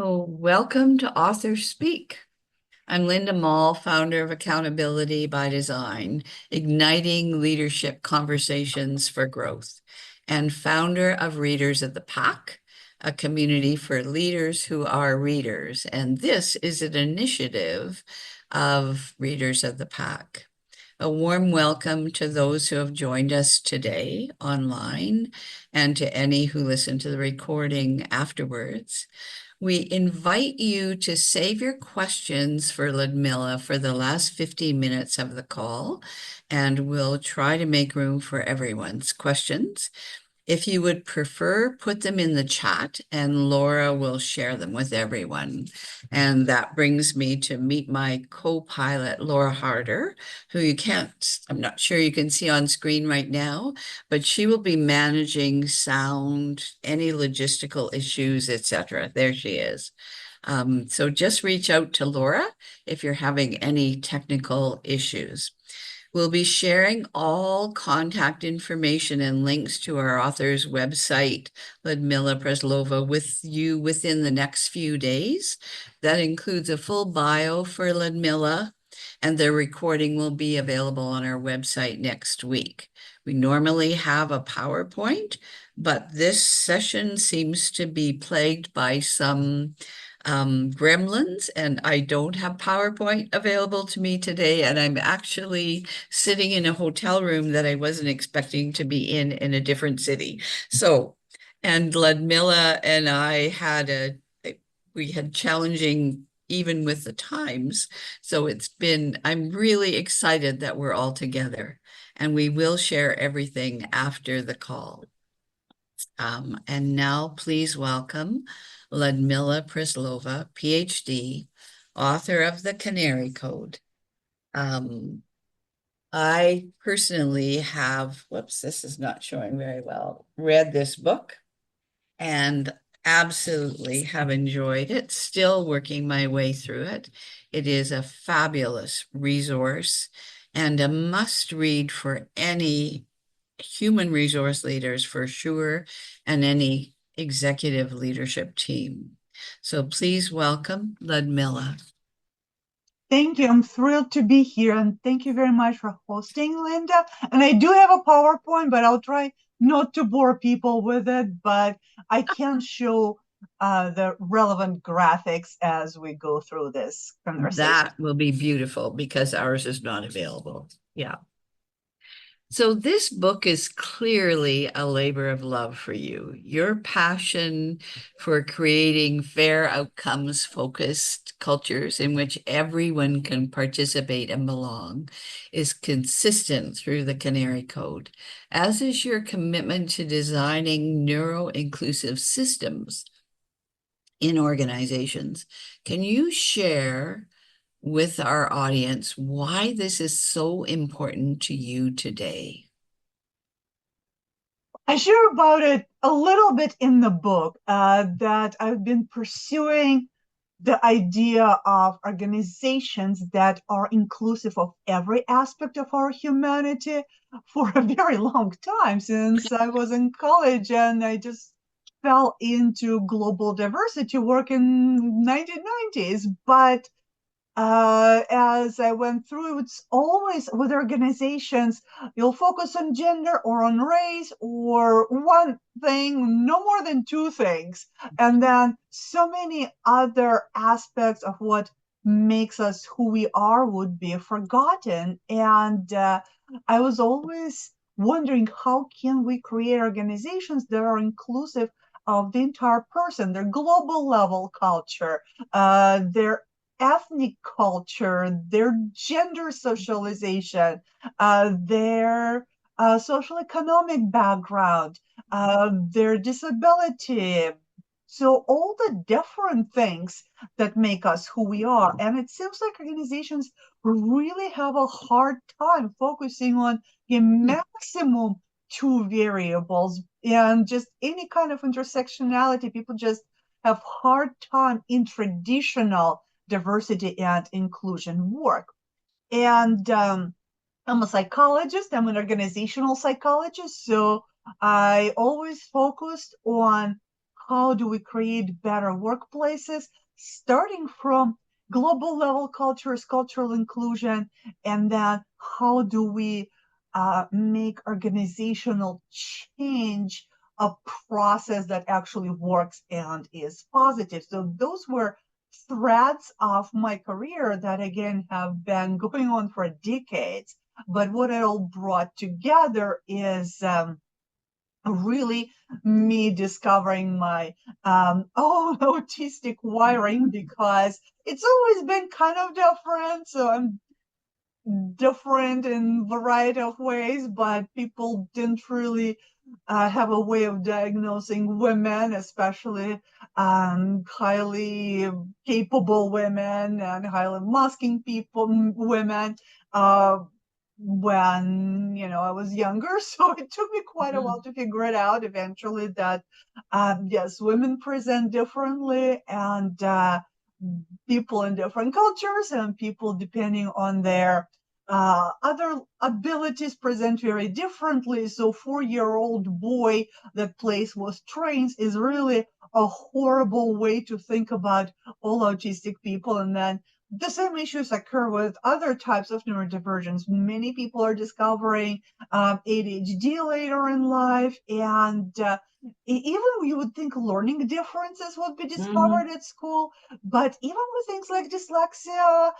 Oh, welcome to Author Speak. I'm Linda Mall, founder of Accountability by Design, igniting leadership conversations for growth, and founder of Readers of the Pack, a community for leaders who are readers. And this is an initiative of Readers of the Pack. A warm welcome to those who have joined us today online and to any who listen to the recording afterwards. We invite you to save your questions for Ludmila for the last 15 minutes of the call, and we'll try to make room for everyone's questions. If you would prefer, put them in the chat and Laura will share them with everyone. And that brings me to meet my co-pilot, Laura Harder, who I'm not sure you can see on screen right now, but she will be managing sound, any logistical issues, etc. There she is. So just reach out to Laura if you're having any technical issues. We'll be sharing all contact information and links to our author's website, Ludmila Praslova, with you within the next few days. That includes a full bio for Ludmila, and the recording will be available on our website next week. We normally have a PowerPoint, but this session seems to be plagued by some gremlins, and I don't have PowerPoint available to me today, and I'm actually sitting in a hotel room that I wasn't expecting to be in a different city. So, and Ludmila and I we had challenging even with the times. So I'm really excited that we're all together, and we will share everything after the call. And now please welcome Ludmila Praslova, Ph.D., author of the Canary Code. I personally this is not showing very well, read this book and absolutely have enjoyed it, still working my way through it. It is a fabulous resource and a must read for any human resource leaders for sure, and any executive leadership team. So please welcome Ludmila. Thank you. I'm thrilled to be here, and thank you very much for hosting, Linda. And I do have a PowerPoint, but I'll try not to bore people with it, but I can show the relevant graphics as we go through this conversation. That will be beautiful because ours is not available. Yeah. So this book is clearly a labor of love for you. Your passion for creating fair outcomes focused cultures in which everyone can participate and belong is consistent through the Canary Code, as is your commitment to designing neuro-inclusive systems in organizations. Can you share with our audience why this is so important to you today? I share about it a little bit in the book that I've been pursuing the idea of organizations that are inclusive of every aspect of our humanity for a very long time, since I was in college and I just fell into global diversity work in 1990s. But as I went through, it's always with organizations, you'll focus on gender or on race or one thing, no more than two things. And then so many other aspects of what makes us who we are would be forgotten. And I was always wondering, how can we create organizations that are inclusive of the entire person, their global level culture, their ethnic culture, their gender socialization, their social economic background, their disability. So, all the different things that make us who we are. And it seems like organizations really have a hard time focusing on the maximum two variables and just any kind of intersectionality. People just have hard time in traditional diversity and inclusion work. And I'm a psychologist, I'm an organizational psychologist. So I always focused on how do we create better workplaces, starting from global level cultures, cultural inclusion, and then how do we make organizational change a process that actually works and is positive. So those were threads of my career that again have been going on for decades. But what it all brought together is really me discovering my own autistic wiring, because it's always been kind of different. So I'm different in a variety of ways, but people didn't really have a way of diagnosing women, especially highly capable women and highly masking people, women, when I was younger. So it took me quite a while to figure it out. Eventually, that yes, women present differently, and people in different cultures and people depending on their other abilities present very differently. So 4-year-old boy that plays with trains is really a horrible way to think about all autistic people. And then the same issues occur with other types of neurodivergence. Many people are discovering ADHD later in life, and even you would think learning differences would be discovered at school, but even with things like dyslexia,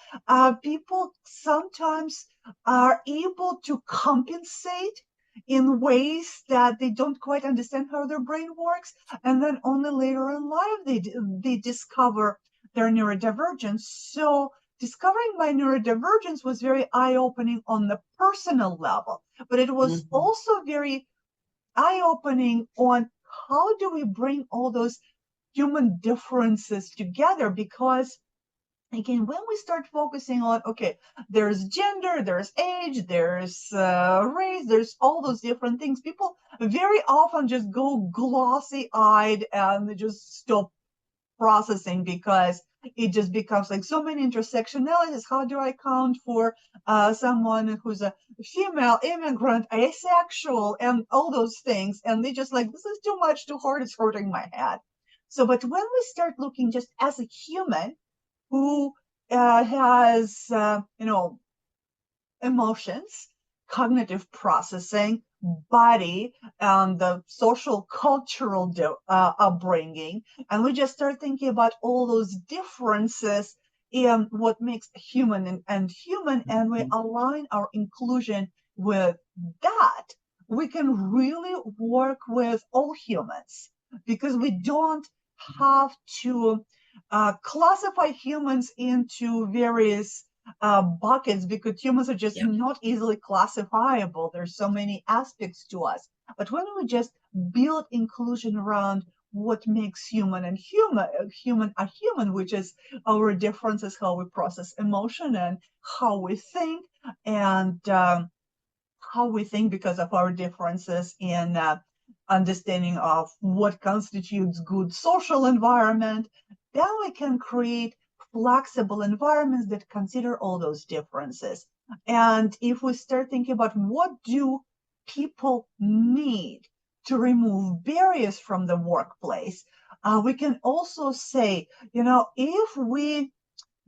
people sometimes are able to compensate in ways that they don't quite understand how their brain works, and then only later in life they discover their neurodivergence. So discovering my neurodivergence was very eye-opening on the personal level, but it was also very eye-opening on how do we bring all those human differences together. Because again, when we start focusing on, okay, there's gender, there's age, there's race, there's all those different things, people very often just go glossy-eyed and they just stop processing, because it just becomes like so many intersectionalities. How do I account for someone who's a female, immigrant, asexual, and all those things? And they just like, this is too much, too hard, it's hurting my head. So, but when we start looking just as a human who has, emotions, cognitive processing, body, and the social cultural upbringing, and we just start thinking about all those differences in what makes human and human, and we align our inclusion with that, we can really work with all humans, because we don't have to classify humans into various buckets, because humans are just not easily classifiable. There's so many aspects to us. But when we just build inclusion around what makes human and human, which is our differences, how we process emotion and how we think, and how we think because of our differences in understanding of what constitutes good social environment, then we can create flexible environments that consider all those differences. And if we start thinking about what do people need to remove barriers from the workplace, we can also say, if we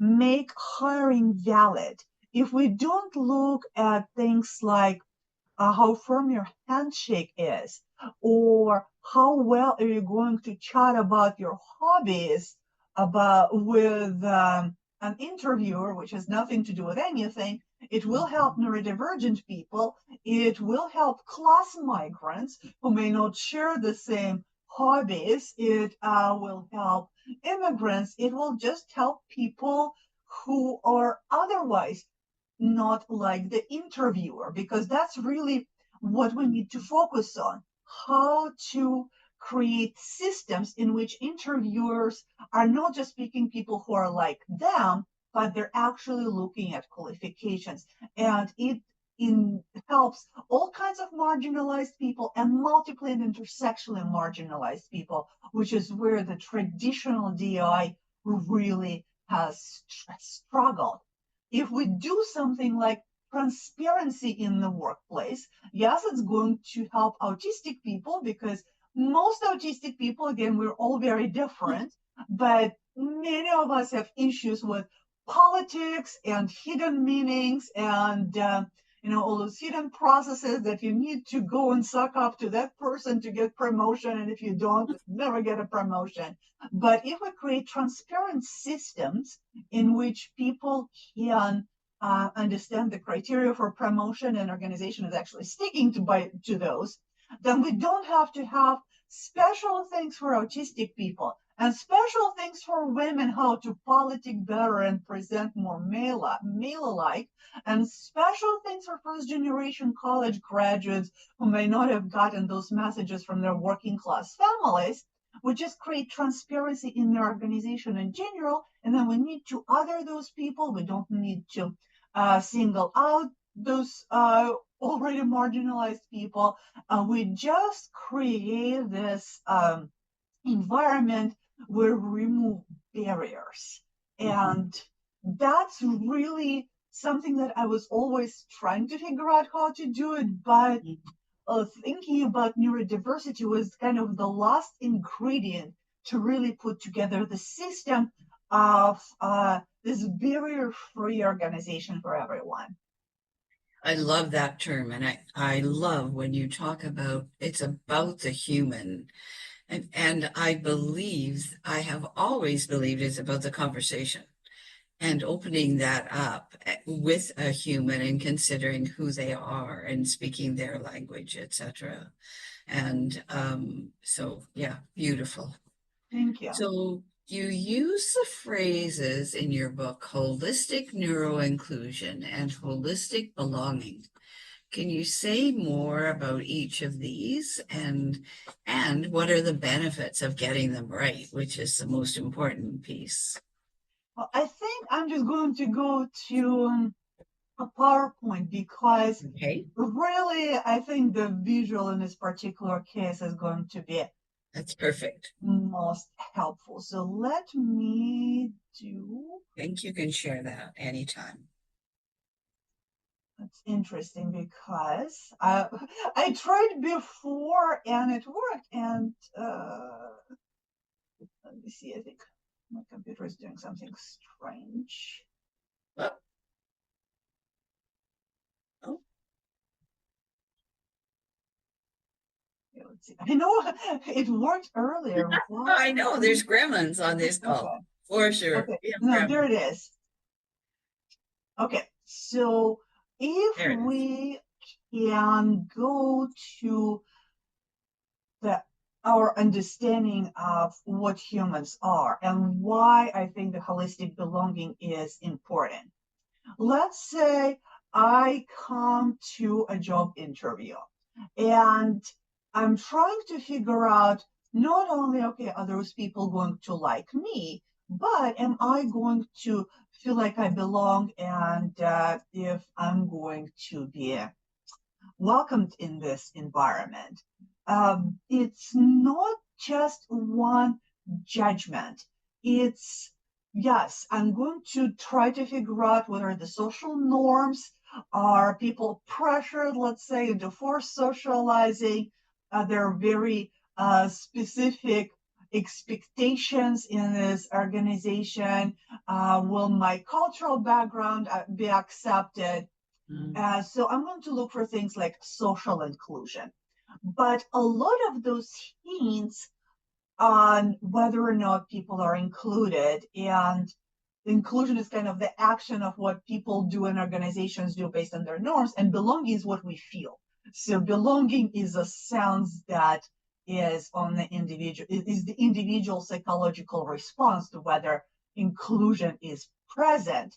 make hiring valid, if we don't look at things like how firm your handshake is, or how well are you going to chat about your hobbies with an interviewer, which has nothing to do with anything. It will help neurodivergent people. It will help class migrants who may not share the same hobbies. It will help immigrants. It will just help people who are otherwise not like the interviewer, because that's really what we need to focus on. How to create systems in which interviewers are not just picking people who are like them, but they're actually looking at qualifications. And it helps all kinds of marginalized people and multiply and intersectionally marginalized people, which is where the traditional DI really has struggled. If we do something like transparency in the workplace, yes, it's going to help autistic people, because most autistic people, again, we're all very different, but many of us have issues with politics and hidden meanings and all those hidden processes that you need to go and suck up to that person to get promotion, and if you don't, never get a promotion. But if we create transparent systems in which people can understand the criteria for promotion and organization is actually sticking to those, then we don't have to have special things for autistic people and special things for women, how to politic better and present more male-alike, and special things for first-generation college graduates who may not have gotten those messages from their working-class families. We just create transparency in their organization in general, and then we need to other those people. We don't need to single out those already marginalized people. We just create this environment where we remove barriers. And that's really something that I was always trying to figure out how to do it, but thinking about neurodiversity was kind of the last ingredient to really put together the system of this barrier-free organization for everyone. I love that term. And I love when you talk about it's about the human. And I have always believed it's about the conversation and opening that up with a human and considering who they are and speaking their language, etc. And so, yeah, beautiful. Thank you. So you use the phrases in your book, holistic neuroinclusion and holistic belonging. Can you say more about each of these and what are the benefits of getting them right, which is the most important piece? Well, I think I'm just going to go to a PowerPoint because really I think the visual in this particular case is going to be That's perfect. most helpful. So let me do. I think you can share that anytime. That's interesting because I tried before and it worked. And let me see, I think my computer is doing something strange. Oh. Oh. Okay, let's see. I know it worked earlier. I know there's gremlins on this call. Okay. For sure. Okay. No, there it is. Okay, so if we can go to our understanding of what humans are and why I think the holistic belonging is important. Let's say I come to a job interview and I'm trying to figure out not only, okay, are those people going to like me, but am I going to feel like I belong and if I'm going to be welcomed in this environment. It's not just one judgment. It's, yes, I'm going to try to figure out whether the social norms are people pressured, let's say, into forced socializing. There are very specific expectations in this organization. Will my cultural background be accepted? So I'm going to look for things like social inclusion. But a lot of those hints on whether or not people are included, and inclusion is kind of the action of what people do and organizations do based on their norms, and belonging is what we feel. So belonging is a sense that is on the individual, it is the individual psychological response to whether inclusion is present.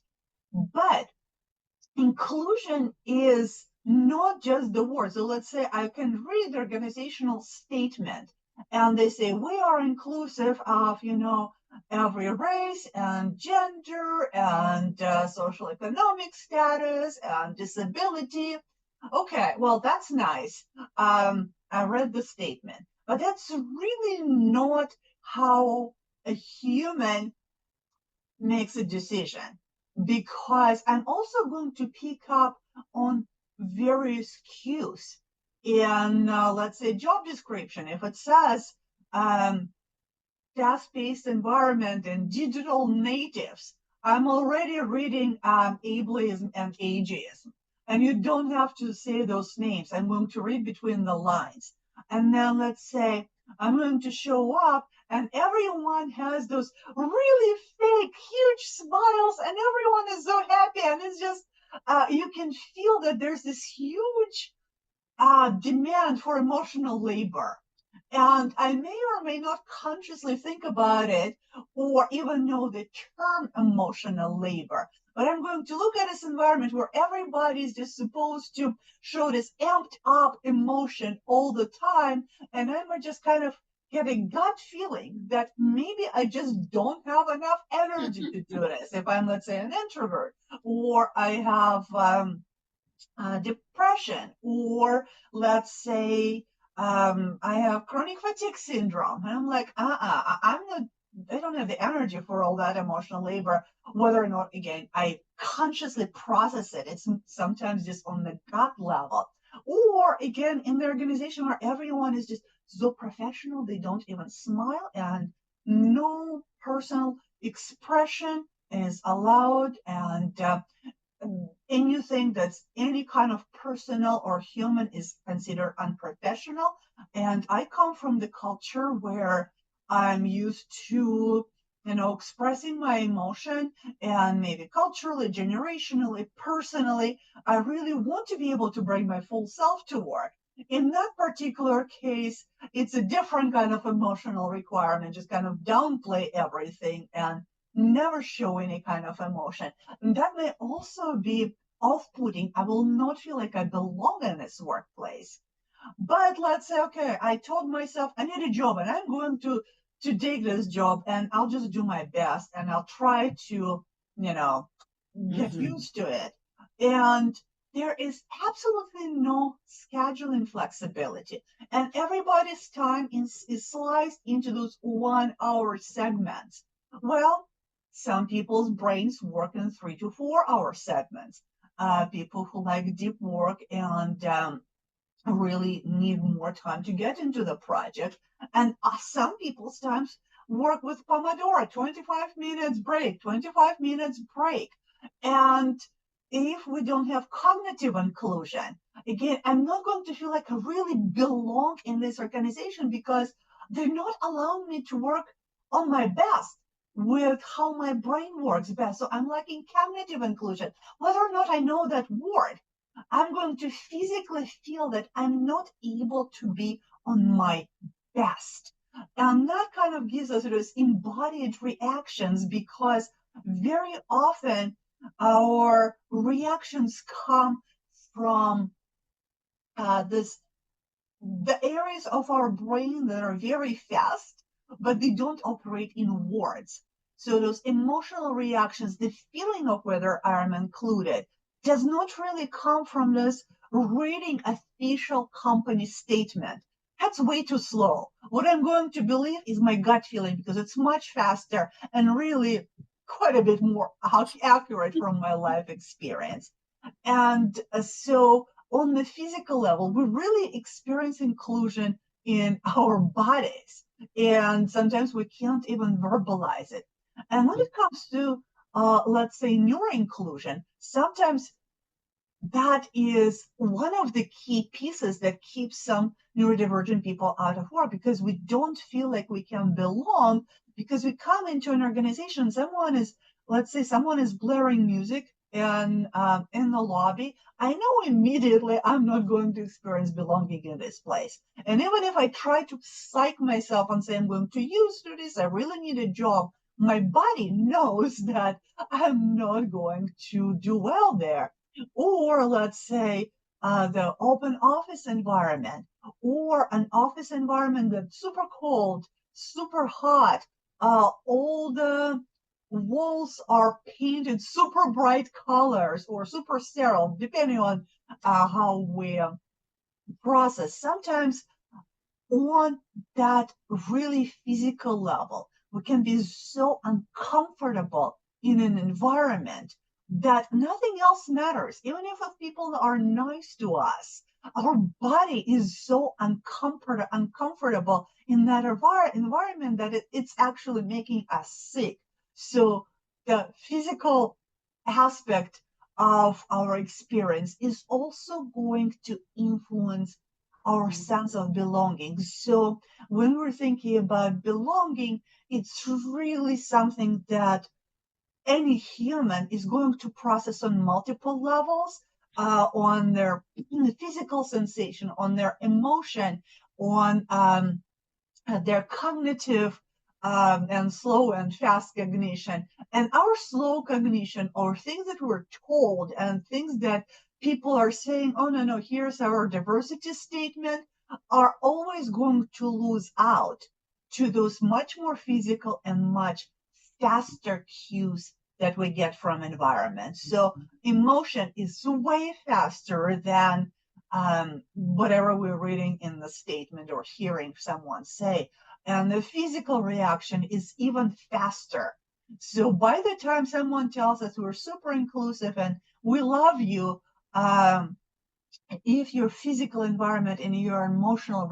But inclusion is not just the word. So let's say I can read the organizational statement and they say, we are inclusive of, every race and gender and social economic status and disability. Okay, well, that's nice. I read the statement, but that's really not how a human makes a decision, because I'm also going to pick up on various cues in, let's say, job description, if it says fast-paced environment and digital natives, I'm already reading ableism and ageism. And you don't have to say those names. I'm going to read between the lines. And then let's say I'm going to show up and everyone has those really fake, huge smiles and everyone is so happy. And it's just, you can feel that there's this huge demand for emotional labor. And I may or may not consciously think about it or even know the term emotional labor. But I'm going to look at this environment where everybody's just supposed to show this amped up emotion all the time. And I'm just kind of get a gut feeling that maybe I just don't have enough energy to do this. If I'm, let's say, an introvert, or I have depression, or let's say I have chronic fatigue syndrome. And I'm like, I'm not, I don't have the energy for all that emotional labor, whether or not, again, I consciously process it. It's sometimes just on the gut level. Or again, in the organization where everyone is just so professional, they don't even smile and no personal expression is allowed. And anything that's any kind of personal or human is considered unprofessional. And I come from the culture where I'm used to, expressing my emotion, and maybe culturally, generationally, personally, I really want to be able to bring my full self to work. In that particular case, it's a different kind of emotional requirement, just kind of downplay everything and never show any kind of emotion. And that may also be off-putting. I will not feel like I belong in this workplace. But let's say, okay, I told myself I need a job and I'm going to take this job and I'll just do my best and I'll try to, get used to it. And there is absolutely no scheduling flexibility. And everybody's time is sliced into those 1 hour segments. Well, some people's brains work in 3 to 4 hour segments. People who like deep work and really need more time to get into the project. And some people's times work with Pomodoro, 25 minutes break, 25 minutes break. And if we don't have cognitive inclusion, again, I'm not going to feel like I really belong in this organization because they're not allowing me to work on my best with how my brain works best. So I'm lacking cognitive inclusion. Whether or not I know that word, I'm going to physically feel that I'm not able to be on my best. And that kind of gives us those embodied reactions because very often our reactions come from the areas of our brain that are very fast, but they don't operate in words. So those emotional reactions, the feeling of whether I'm included, does not really come from this reading official company statement. That's way too slow. What I'm going to believe is my gut feeling because it's much faster and really quite a bit more accurate from my life experience. And so on the physical level, we really experience inclusion in our bodies. And sometimes we can't even verbalize it. And when it comes to, let's say, neuroinclusion, sometimes that is one of the key pieces that keeps some neurodivergent people out of work because we don't feel like we can belong because we come into an organization, let's say someone is blaring music in the lobby. I know immediately I'm not going to experience belonging in this place. And even if I try to psych myself and say I'm going to use to this, I really need a job, my body knows that I'm not going to do well there. Or let's say the open office environment, or an office environment that's super cold, super hot, all the walls are painted super bright colors or super sterile, depending on how we process. Sometimes on that really physical level, we can be so uncomfortable in an environment that nothing else matters. Even if people are nice to us, our body is so uncomfortable in that environment that it's actually making us sick. So the physical aspect of our experience is also going to influence our sense of belonging. So when we're thinking about belonging, it's really something that any human is going to process on multiple levels, on their physical sensation, on their emotion, on their cognitive and slow and fast cognition. And our slow cognition, or things that we're told and things that people are saying, oh, no, here's our diversity statement, are always going to lose out to those much more physical and much faster cues that we get from environment. So emotion is way faster than whatever we're reading in the statement or hearing someone say. And the physical reaction is even faster. So by the time someone tells us we're super inclusive and we love you, if your physical environment and your emotional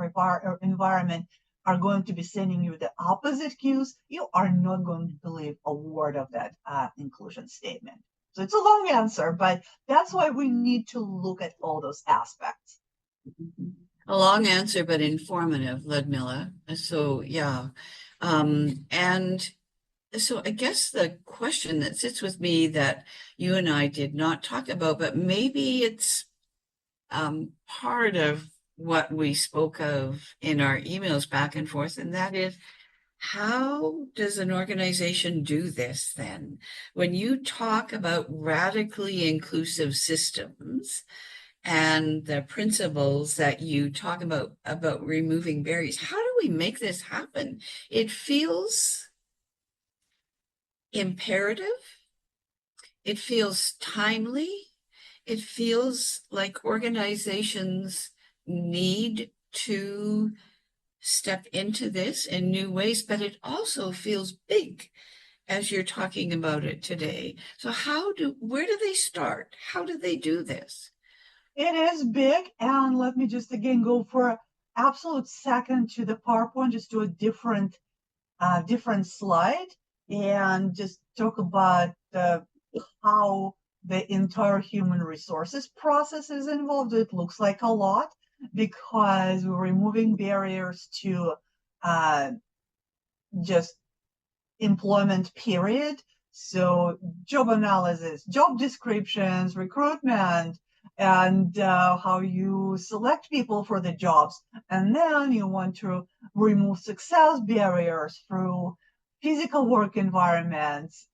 environment are going to be sending you the opposite cues, you are not going to believe a word of that inclusion statement. So it's a long answer, but that's why we need to look at all those aspects. A long answer, but informative, Ludmila. So, yeah. And so I guess the question that sits with me that you and I did not talk about, but maybe it's part of what we spoke of in our emails back and forth, and that is, how does an organization do this then? When you talk about radically inclusive systems and the principles that you talk about removing barriers, how do we make this happen? It feels imperative. It feels timely. It feels like organizations need to step into this in new ways, but it also feels big as you're talking about it today. So where do they start? How do they do this? It is big, and let me just again go for an absolute second to the PowerPoint, just do a different slide, and just talk about how the entire human resources process is involved. It looks like a lot because we're removing barriers to just employment period. So job analysis, job descriptions, recruitment, and how you select people for the jobs. And then you want to remove success barriers through physical work environments,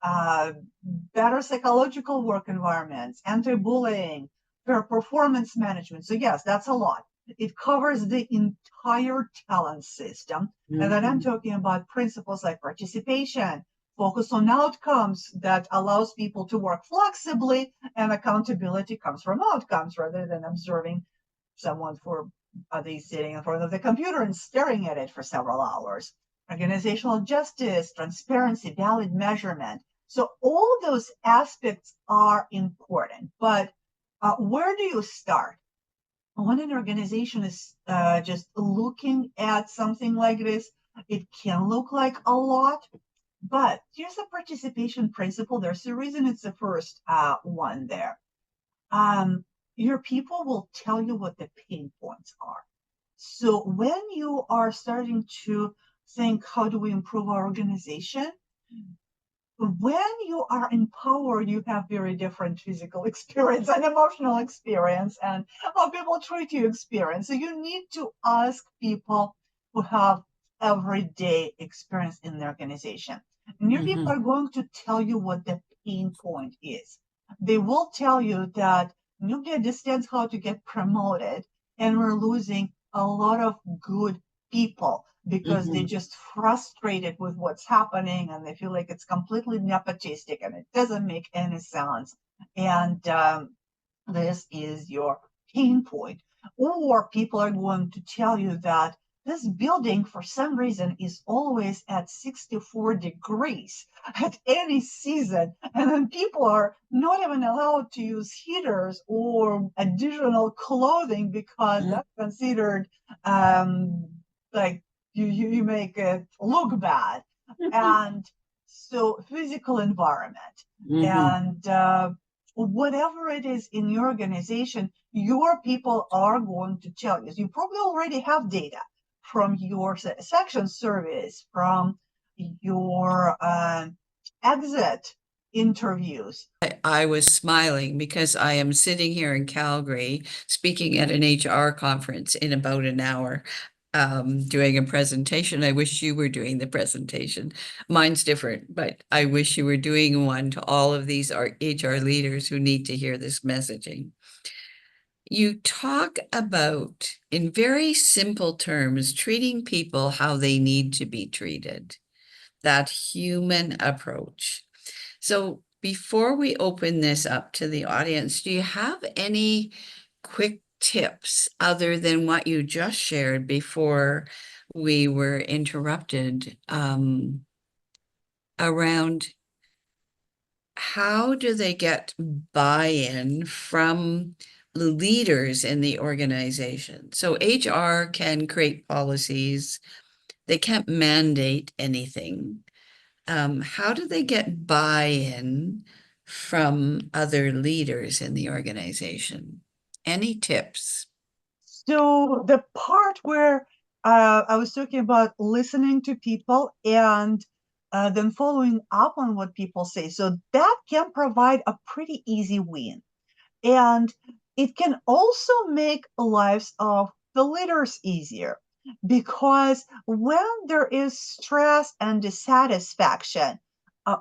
better psychological work environments, anti-bullying, fair performance management. So yes, that's a lot. It covers the entire talent system. Mm-hmm. And then I'm talking about principles like participation, focus on outcomes that allows people to work flexibly, and accountability comes from outcomes rather than observing someone for they sitting in front of the computer and staring at it for several hours. Organizational justice, transparency, valid measurement. So all those aspects are important, but where do you start? When an organization is just looking at something like this, it can look like a lot, but here's a participation principle. There's a reason it's the first one there. Your people will tell you what the pain points are. So when you are starting to think, how do we improve our organization? When you are empowered, you have very different physical experience and emotional experience and how people treat you experience. So you need to ask people who have everyday experience in the organization. And your people are going to tell you what the pain point is. They will tell you that nobody understands how to get promoted, and we're losing a lot of good people because they're just frustrated with what's happening and they feel like it's completely nepotistic and it doesn't make any sense. And this is your pain point. Or people are going to tell you that this building, for some reason, is always at 64 degrees at any season. And then people are not even allowed to use heaters or additional clothing because that's considered like you make it look bad. And so physical environment and whatever it is in your organization, your people are going to tell you. So you probably already have data from your satisfaction surveys, from your exit interviews. I was smiling because I am sitting here in Calgary speaking at an HR conference in about an hour, doing a presentation. I wish you were doing the presentation. Mine's different, but I wish you were doing one to all of these HR leaders who need to hear this messaging. You talk about, in very simple terms, treating people how they need to be treated, that human approach. So before we open this up to the audience, do you have any quick tips other than what you just shared before we were interrupted, around how do they get buy-in from leaders in the organization? So HR can create policies, they can't mandate anything. How do they get buy-in from other leaders in the organization? Any tips? So the part where I was talking about listening to people and then following up on what people say, so that can provide a pretty easy win. And it can also make lives of the leaders easier because when there is stress and dissatisfaction,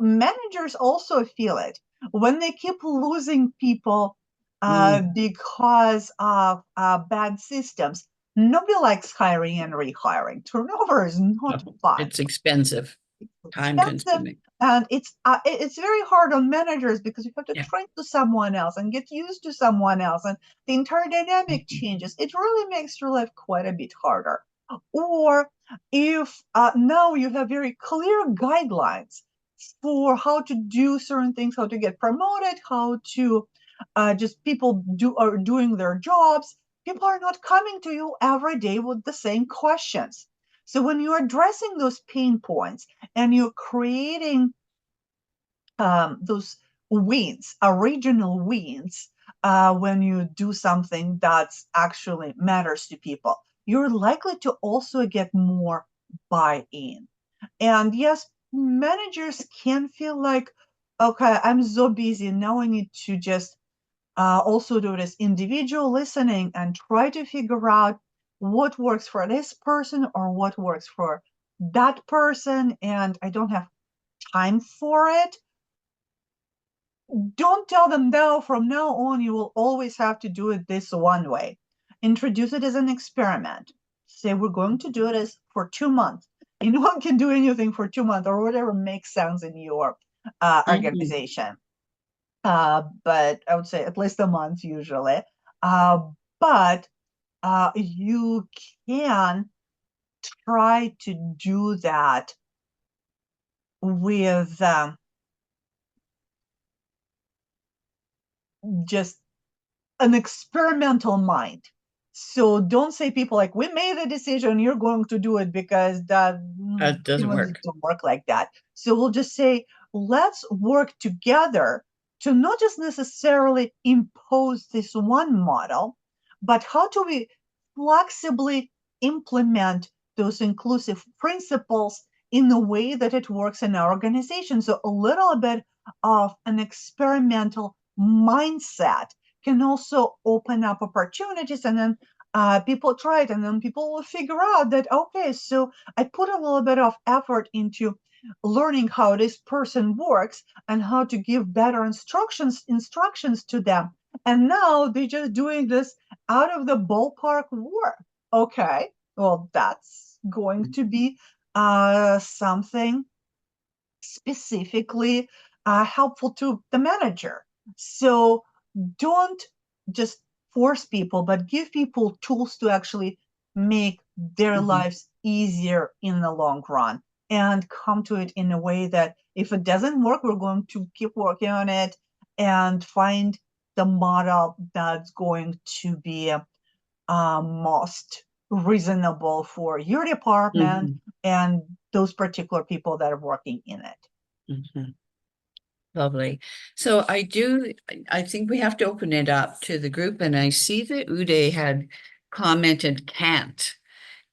managers also feel it. When they keep losing people because of bad systems, nobody likes hiring and rehiring. Turnover is not fun. It's expensive, time Expensive, consuming. and it's very hard on managers because you have to Yeah. train to someone else and get used to someone else, and the entire dynamic changes. It really makes your life quite a bit harder. Or if now you have very clear guidelines for how to do certain things, how to get promoted, how to just people are doing their jobs, people are not coming to you every day with the same questions. So when you're addressing those pain points and you're creating those wins, original wins, when you do something that actually matters to people, you're likely to also get more buy-in. And yes, managers can feel like, okay, I'm so busy now. I need to just also do this individual listening and try to figure out what works for this person or what works for that person, and I don't have time for it. Don't tell them, no, from now on you will always have to do it this one way. Introduce it as an experiment. Say we're going to do this for 2 months. No one can do anything for 2 months or whatever makes sense in your organization. But I would say at least a month usually. But you can try to do that with just an experimental mind. So don't say people like, we made the decision, you're going to do it, because that doesn't work. doesn't work like that. So we'll just say, let's work together to not just necessarily impose this one model, but how do we flexibly implement those inclusive principles in the way that it works in our organization. So a little bit of an experimental mindset can also open up opportunities, and then people try it, and then people will figure out that, okay, so I put a little bit of effort into learning how this person works and how to give better instructions to them, and now they're just doing this out of the ballpark work. Okay, well, that's going to be something specifically helpful to the manager. So don't just force people, but give people tools to actually make their lives easier in the long run, and come to it in a way that if it doesn't work, we're going to keep working on it and find the model that's going to be most reasonable for your department and those particular people that are working in it. Lovely. So I think we have to open it up to the group, and I see that Uday had commented can't.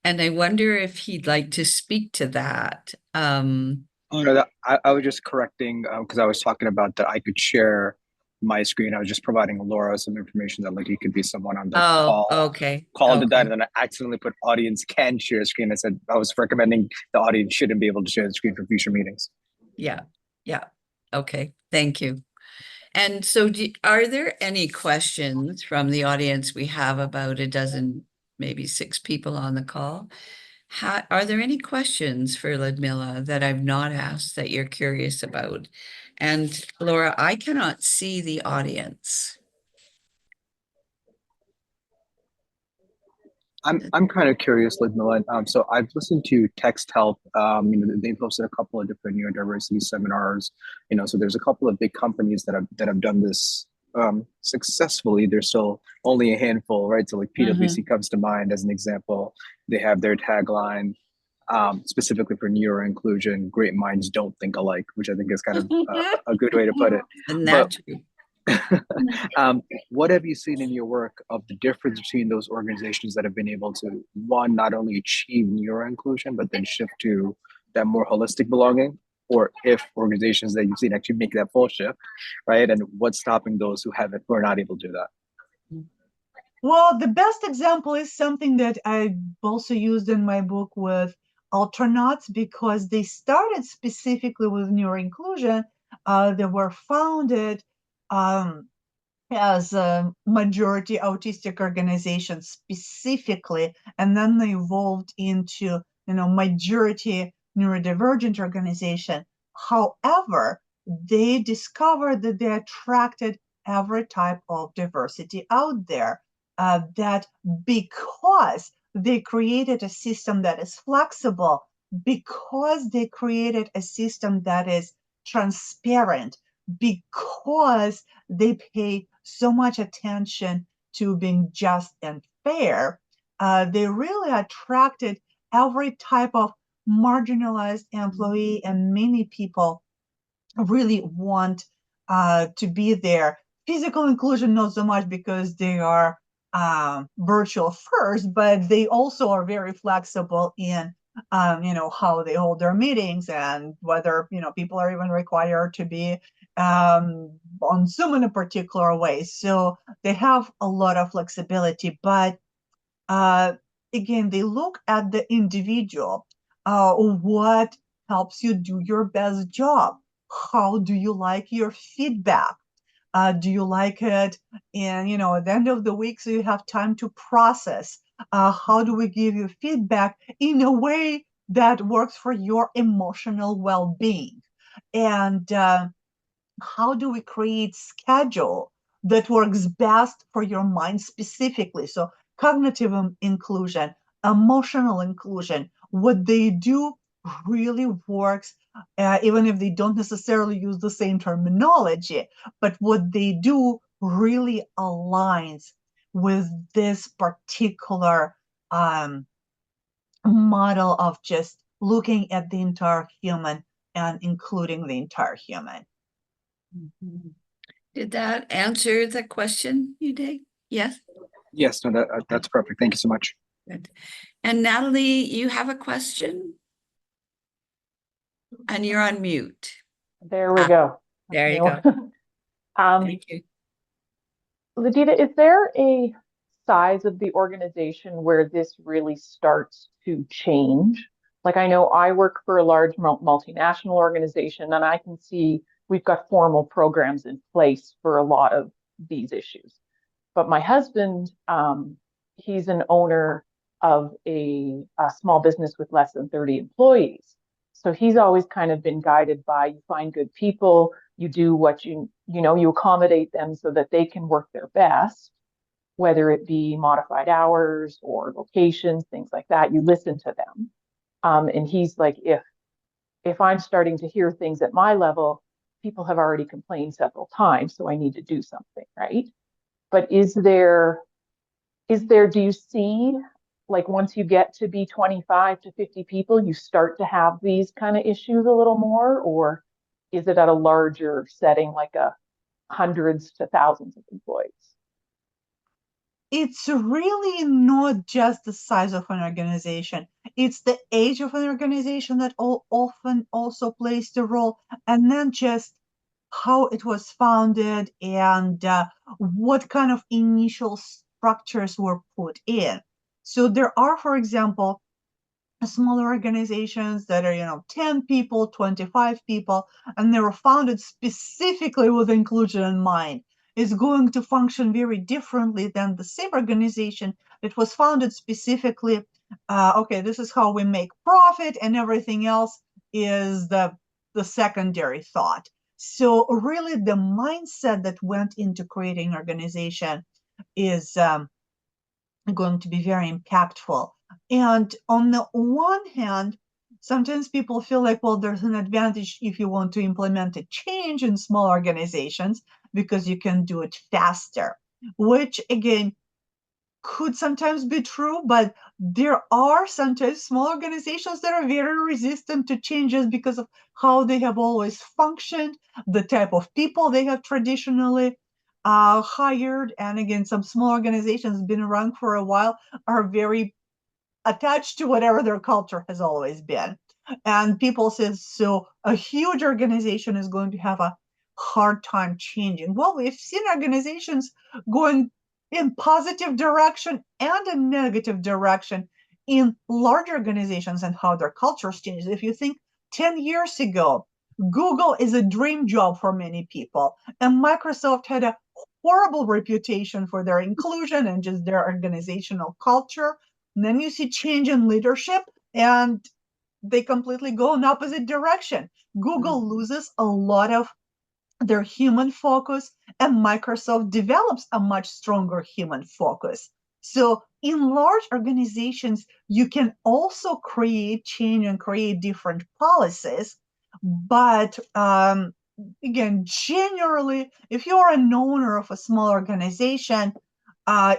And I wonder if he'd like to speak to that. Oh no, I was just correcting because I was talking about that I could share my screen. I was just providing Laura some information that like you could be someone on the Oh, okay. call to that, Okay. and then I accidentally put audience can share screen. I said I was recommending the audience shouldn't be able to share the screen for future meetings. Yeah. Yeah. Okay. Thank you. And so are there any questions from the audience? We have about a dozen, maybe 6 people on the call. Are there any questions for Ludmila that I've not asked that you're curious about? And Laura, I cannot see the audience. I'm kind of curious, Ludmila. So I've listened to Text Help. They posted a couple of different neurodiversity seminars. So there's a couple of big companies that have done this successfully. There's still only a handful, right? So like PwC comes to mind as an example. They have their tagline specifically for neuro inclusion: "Great minds don't think alike," which I think is kind of a good way to put it. And But that's what have you seen in your work of the difference between those organizations that have been able to, one, not only achieve neuro inclusion, but then shift to that more holistic belonging? Or if organizations that you've seen actually make that full shift, right? And what's stopping those who haven't, who are not able to do that? Well, the best example is something that I also used in my book with Alternauts, because they started specifically with neuro inclusion. They were founded as a majority autistic organization specifically, and then they evolved into majority neurodivergent organization. However, they discovered that they attracted every type of diversity out there, that because they created a system that is flexible, because they created a system that is transparent, because they pay so much attention to being just and fair, they really attracted every type of marginalized employee, and many people really want to be there. Physical inclusion, not so much, because they are virtual first, but they also are very flexible in how they hold their meetings, and whether people are even required to be on Zoom in a particular way. So they have a lot of flexibility, but again, they look at the individual. What helps you do your best job? How do you like your feedback? Do you like it at the end of the week, so you have time to process? How do we give you feedback in a way that works for your emotional well-being? And how do we create schedule that works best for your mind specifically? So cognitive inclusion, emotional inclusion, what they do really works, even if they don't necessarily use the same terminology, but what they do really aligns with this particular model of just looking at the entire human and including the entire human. Did that answer the question, Uday? Yes? Yes, no, that's perfect. Thank you so much. Good. And Natalie, you have a question? And you're on mute. There we go. There you go. Thank you. Ludmila, is there a size of the organization where this really starts to change? Like, I know I work for a large multinational organization, and I can see we've got formal programs in place for a lot of these issues. But my husband, he's an owner of a small business with less than 30 employees. So he's always kind of been guided by, you find good people, you do what you accommodate them so that they can work their best. whether it be modified hours or locations, things like that. You listen to them. And he's like, if I'm starting to hear things at my level, people have already complained several times, so I need to do something, right? But do you see, like, once you get to be 25 to 50 people, you start to have these kind of issues a little more, or is it at a larger setting, like a hundreds to thousands of employees? It's really not just the size of an organization. It's the age of an organization that often also plays the role, and then just how it was founded and what kind of initial structures were put in. So there are, for example, smaller organizations that are 10 people, 25 people, and they were founded specifically with inclusion in mind. Is going to function very differently than the same organization that was founded specifically, okay, this is how we make profit, and everything else is the secondary thought. So really the mindset that went into creating an organization is going to be very impactful. And on the one hand, sometimes people feel like, well, there's an advantage if you want to implement a change in small organizations because you can do it faster, which again could sometimes be true, but there are sometimes small organizations that are very resistant to changes because of how they have always functioned, the type of people they have traditionally hired. And again, some small organizations been around for a while are very attached to whatever their culture has always been. And people say, so a huge organization is going to have a hard time changing. Well, we've seen organizations going in positive direction and a negative direction in large organizations and how their cultures change. If you think 10 years ago, Google is a dream job for many people, and Microsoft had a horrible reputation for their inclusion and just their organizational culture. And then you see change in leadership and they completely go in opposite direction. Google loses a lot of their human focus, and Microsoft develops a much stronger human focus. So in large organizations, you can also create change and create different policies. But again, generally, if you're an owner of a small organization,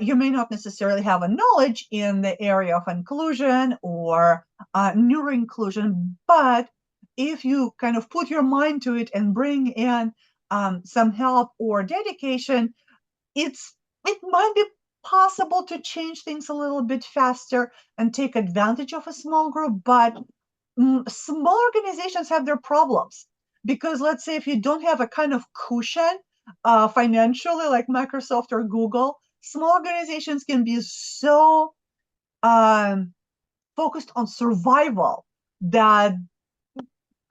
you may not necessarily have a knowledge in the area of inclusion or neuro-inclusion, but if you kind of put your mind to it and bring in some help or dedication, it might be possible to change things a little bit faster and take advantage of a small group. But small organizations have their problems, because let's say if you don't have a kind of cushion financially like Microsoft or Google, small organizations can be so focused on survival that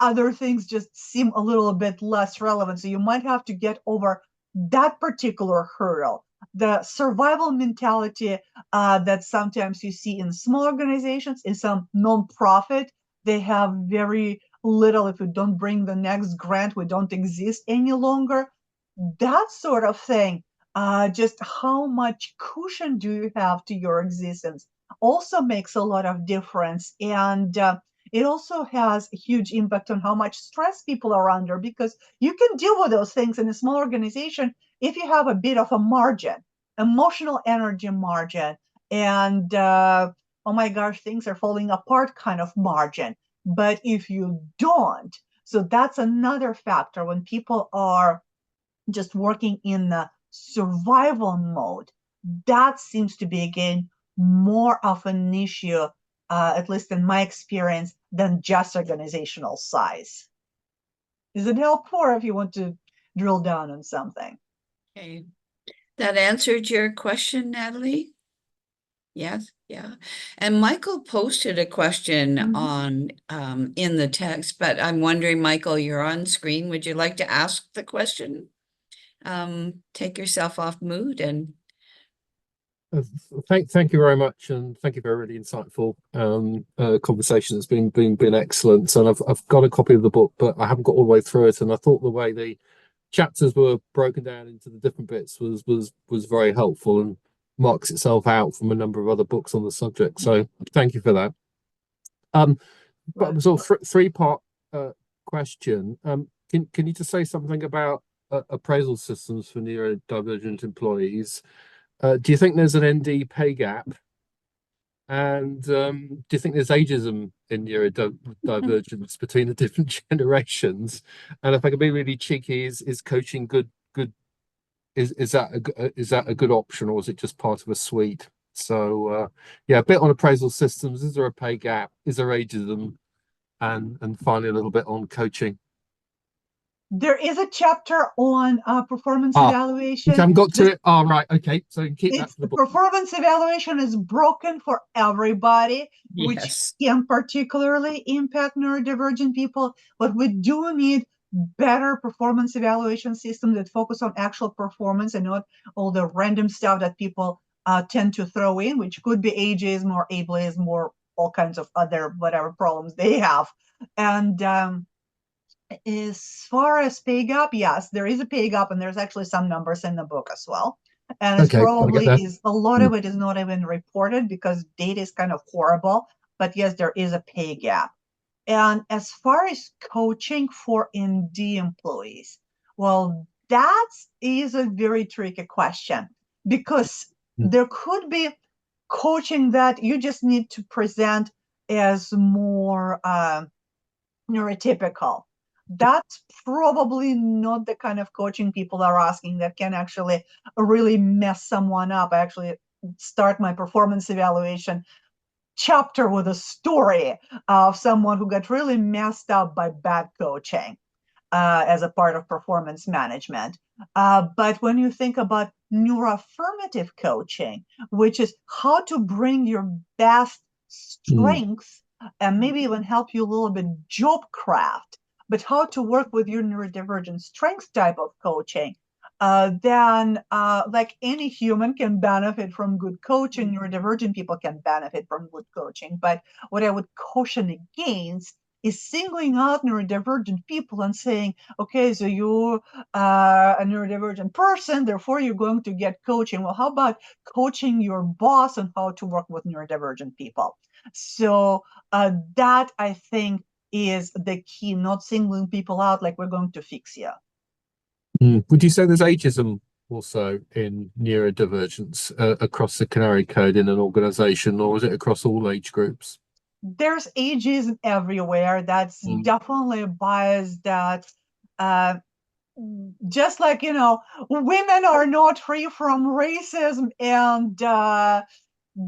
other things just seem a little bit less relevant. So you might have to get over that particular hurdle. The survival mentality that sometimes you see in small organizations, in some nonprofit, they have very little. If we don't bring the next grant, we don't exist any longer. That sort of thing, just how much cushion do you have to your existence, also makes a lot of difference. And it also has a huge impact on how much stress people are under, because you can deal with those things in a small organization if you have a bit of a margin, emotional energy margin, and oh my gosh, things are falling apart kind of margin. But if you don't, so that's another factor when people are just working in the survival mode, that seems to be, again, more of an issue, at least in my experience, than just organizational size. Does it help, or if you want to drill down on something? Okay. That answered your question, Natalie? Yes, yeah. And Michael posted a question on in the text, but I'm wondering, Michael, you're on screen. Would you like to ask the question? Take yourself off mute and thank you very much, and thank you for a really insightful conversation. It's been excellent, and I've got a copy of the book, but I haven't got all the way through it. And I thought the way the chapters were broken down into the different bits was very helpful. And marks itself out from a number of other books on the subject. So thank you for that. But sort of three-part question. Can you just say something about appraisal systems for neurodivergent employees? Do you think there's an ND pay gap? And do you think there's ageism in neurodivergence between the different generations? And if I can be really cheeky, is coaching good? Is that a good option, or is it just part of a suite? So yeah, a bit on appraisal systems. Is there a pay gap? Is there ageism? And finally a little bit on coaching. There is a chapter on performance evaluation. I haven't got to it. Oh, right. Okay. So you can keep that for the book. Performance evaluation is broken for everybody, Yes. which can particularly impact neurodivergent people. But we do need better performance evaluation systems that focus on actual performance and not all the random stuff that people tend to throw in, which could be ageism or ableism or all kinds of other whatever problems they have. And as far as pay gap, yes, there is a pay gap, and there's actually some numbers in the book as well. And it's probably is a lot of it is not even reported because data is kind of horrible. But yes, there is a pay gap. And as far as coaching for ND employees, well, that is a very tricky question because there could be coaching that you just need to present as more neurotypical. That's probably not the kind of coaching people are asking that can actually really mess someone up. I actually start my performance evaluation chapter with a story of someone who got really messed up by bad coaching as a part of performance management. But when you think about neuroaffirmative coaching, which is how to bring your best strengths and maybe even help you a little bit job craft, but how to work with your neurodivergent strengths type of coaching, then like any human can benefit from good coaching, neurodivergent people can benefit from good coaching. But what I would caution against is singling out neurodivergent people and saying, okay, so you're a neurodivergent person, therefore you're going to get coaching. Well, how about coaching your boss on how to work with neurodivergent people? So that, I think, is the key, not singling people out like we're going to fix you. Would you say there's ageism also in neurodivergence across the Canary Code in an organization, or is it across all age groups? There's ageism everywhere. That's definitely a bias that just like, women are not free from racism and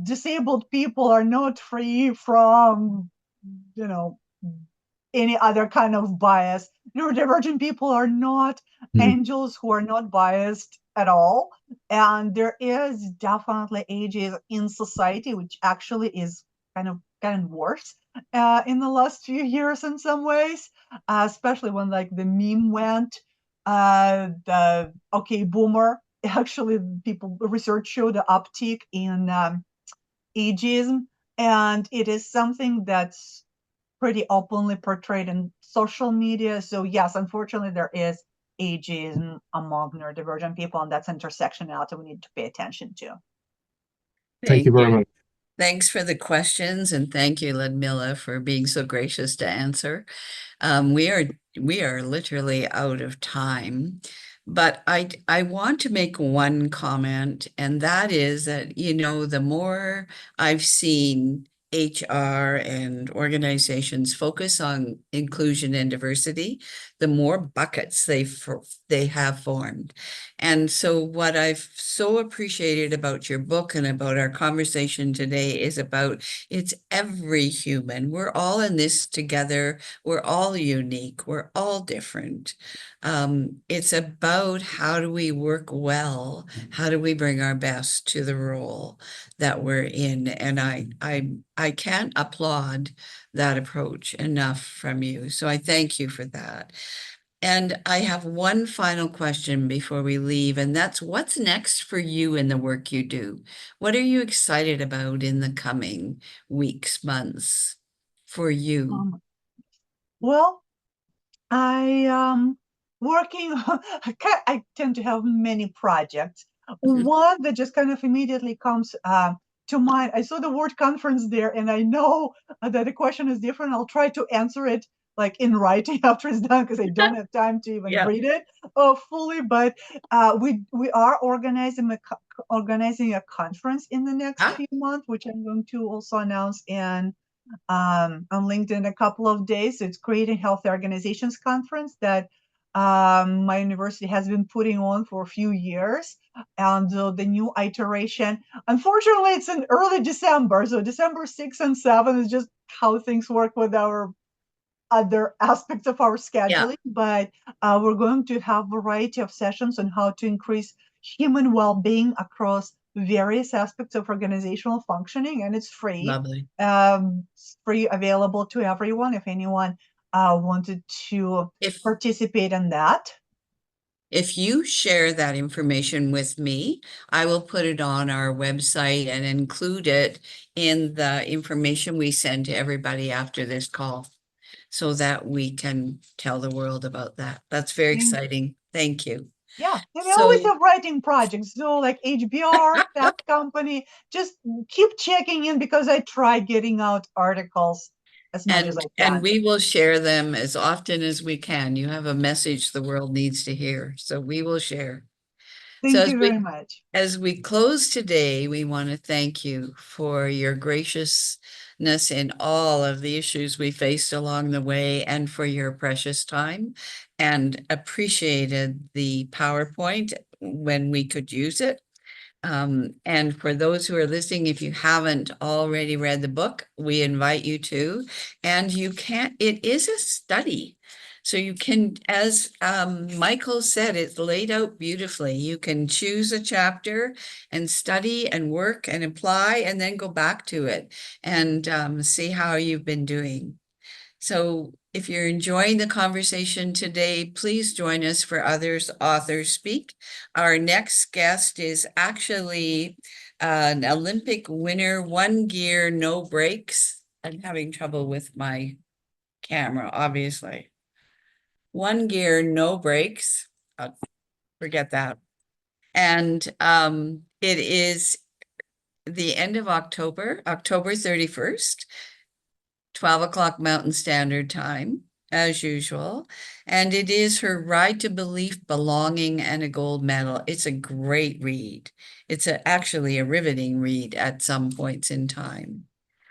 disabled people are not free from, any other kind of bias. Neurodivergent people are not angels who are not biased at all. And there is definitely ageism in society, which actually is kind of worse in the last few years in some ways, especially when like the meme went, the okay boomer. Actually, research showed the uptick in ageism, and it is something that's pretty openly portrayed in social media. So yes, unfortunately, there is ageism among neurodivergent people, and that's intersectionality we need to pay attention to. Thank you very much. Thanks for the questions, and thank you, Ludmila, for being so gracious to answer. We are literally out of time, but I want to make one comment, and that is that, the more I've seen HR and organizations focus on inclusion and diversity, the more buckets they have formed. And so what I've so appreciated about your book and about our conversation today is about it's every human. We're all in this together. We're all unique. We're all different. It's about how do we work well? How do we bring our best to the role that we're in? And I can't applaud that approach enough from you. So I thank you for that. And I have one final question before we leave, and that's what's next for you in the work you do? What are you excited about in the coming weeks, months for you? Well, I working. I tend to have many projects. One that just kind of immediately comes to mind. I saw the word conference there, and I know that the question is different. I'll try to answer it like in writing after it's done, because I don't have time to even read it fully. But we are organizing a conference in the next few months, which I'm going to also announce on LinkedIn in a couple of days. It's Creating Healthy Organizations Conference that my university has been putting on for a few years, and the new iteration, unfortunately, it's in early December, so December 6th and 7th is just how things work with our other aspects of our scheduling. But we're going to have a variety of sessions on how to increase human well-being across various aspects of organizational functioning, and it's free. Lovely. It's free, available to everyone if anyone wanted to participate in that. If you share that information with me, I will put it on our website and include it in the information we send to everybody after this call, so that we can tell the world about that. That's very exciting. Thank you. Yeah, and we always have writing projects. So like HBR, Fast Company, just keep checking in, because I try getting out articles as much as I can. And we will share them as often as we can. You have a message the world needs to hear, so we will share. Thank you very much. As we close today, we want to thank you for your graciousness in all of the issues we faced along the way, and for your precious time, and appreciated the PowerPoint when we could use it. And for those who are listening, if you haven't already read the book, we invite you to. And it is a study. So you can, as Michael said, it's laid out beautifully. You can choose a chapter and study and work and apply, and then go back to it and see how you've been doing. So if you're enjoying the conversation today, please join us for Others Authors Speak. Our next guest is actually an Olympic winner, 1 gear, no brakes. I'm having trouble with my camera, obviously. 1 gear, no brakes. Forget that. And it is the end of October, October 31st. 12 o'clock Mountain Standard Time, as usual. And it is her Ride to Belief, Belonging, and a Gold Medal. It's a great read. It's actually a riveting read at some points in time.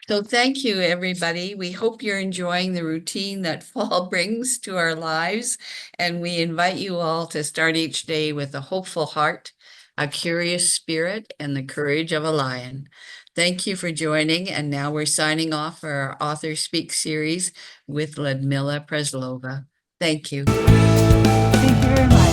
So thank you, everybody. We hope you're enjoying the routine that fall brings to our lives. And we invite you all to start each day with a hopeful heart, a curious spirit, and the courage of a lion. Thank you for joining. And now we're signing off for our Author Speak series with Ludmila Praslova. Thank you. Thank you very much.